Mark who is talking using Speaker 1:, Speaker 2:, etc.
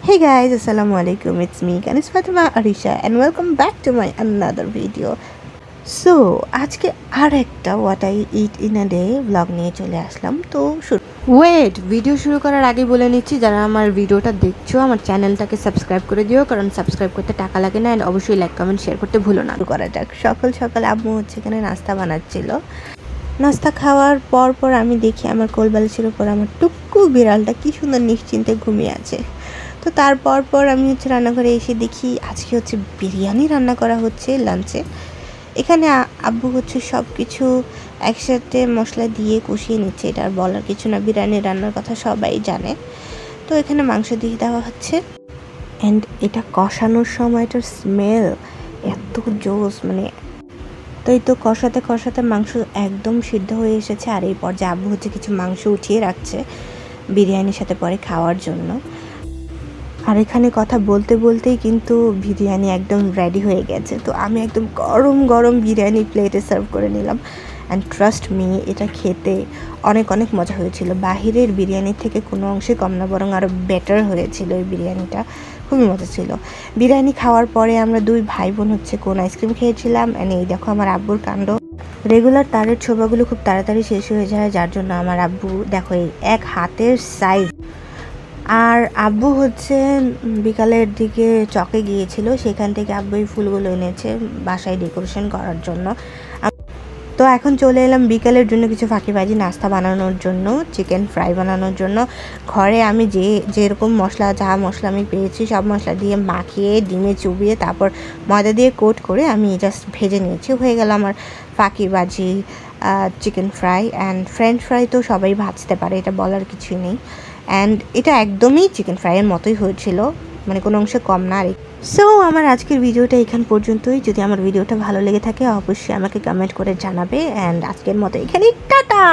Speaker 1: Hey guys, Assalamualaikum. It's me, Kanis Fatima Arisha, and welcome back to my another video. So, আজকে আর একটা what I eat in a day vlog নিয়ে চলে আসলাম। তো video শুরু করার আগে বলে নিচ্ছি, যারা আমার ভিডিওটা দেখছো আমার চ্যানেলটাকে সাবস্ক্রাইব করে দিও, কারণ সাবস্ক্রাইব করতে টাকা লাগে না, এন্ড অবশ্যই লাইক কমেন্ট শেয়ার করতে ভুলো না। করা যাক। সকাল সকাল আম্মু হচ্ছে এখানে নাস্তা বানাচ্ছিল। নাস্তা খাওয়ার পর আমি দেখি আমার কোলবালিশের উপর আমার টুকু বিড়ালটা কি সুন্দর নিশ্চিন্তে ঘুমিয়ে আছে। তো তারপর আমি হচ্ছে রান্নাঘরে এসে দেখি আজকে হচ্ছে বিরিয়ানি রান্না করা হচ্ছে লাঞ্চে। এখানে আব্বু হচ্ছে সব কিছু একসাথে মশলা দিয়ে কষিয়ে নিচ্ছে, এটা আর বলার কিছু না, বিরিয়ানি রান্নার কথা সবাই জানে। তো এখানে মাংস দিয়ে দেওয়া হচ্ছে, অ্যান্ড এটা কষানোর সময় এটার স্মেল এত জোস, মানে তো কষাতে মাংস একদম সিদ্ধ হয়ে এসেছে। আর এই পর্যায়ে আব্বু হচ্ছে কিছু মাংস উঠিয়ে রাখছে বিরিয়ানির সাথে পরে খাওয়ার জন্য। আর এখানে কথা বলতেই কিন্তু বিরিয়ানি একদম রেডি হয়ে গেছে। তো আমি একদম গরম বিরিয়ানি প্লেটে সার্ভ করে নিলাম, অ্যান্ড ট্রাস্ট মি, এটা খেতে অনেক মজা হয়েছিল। বাহিরের বিরিয়ানির থেকে কোনো অংশে কম না, বরং আরও বেটার হয়েছিল এই বিরিয়ানিটা, খুবই মজা ছিল। বিরিয়ানি খাওয়ার পরে আমরা দুই ভাই বোন হচ্ছে কোন আইসক্রিম খেয়েছিলাম, অ্যান্ড এই দেখো আমার আব্বুর কাণ্ড। রেগুলার তারের ছোবাগুলো খুব তাড়াতাড়ি শেষ হয়ে যায়, যার জন্য আমার আব্বু দেখো এই এক হাতের সাইজ। আর আব্বু হচ্ছে বিকালের দিকে চকে গিয়েছিল, সেখান থেকে আব্বু এই ফুলগুলো এনেছে বাসায় ডেকোরেশন করার জন্য। তো এখন চলে এলাম বিকালের জন্য কিছু ফাঁকিবাজি নাস্তা বানানোর জন্য, চিকেন ফ্রাই বানানোর জন্য। ঘরে আমি যেরকম যা মশলা আমি পেয়েছি সব মশলা দিয়ে মাখিয়ে ডিমে চুবিয়ে তারপর ময়দা দিয়ে কোট করে আমি জাস্ট ভেজে নিয়েছি। হয়ে গেল আমার ফাঁকিবাজি chicken fry. And French fry তো সবাই ভাজতে পারে, এটা বলার কিছুই নেই। অ্যান্ড এটা একদমই চিকেন ফ্রাইয়ের মতোই হয়েছিল, মানে কোনো অংশে কম না। সো আমার আজকের ভিডিওটা এখান পর্যন্তই। যদি আমার ভিডিওটা ভালো লেগে থাকে অবশ্যই আমাকে কমেন্ট করে জানাবে। অ্যান্ড আজকের মতো এখানেই টাটা।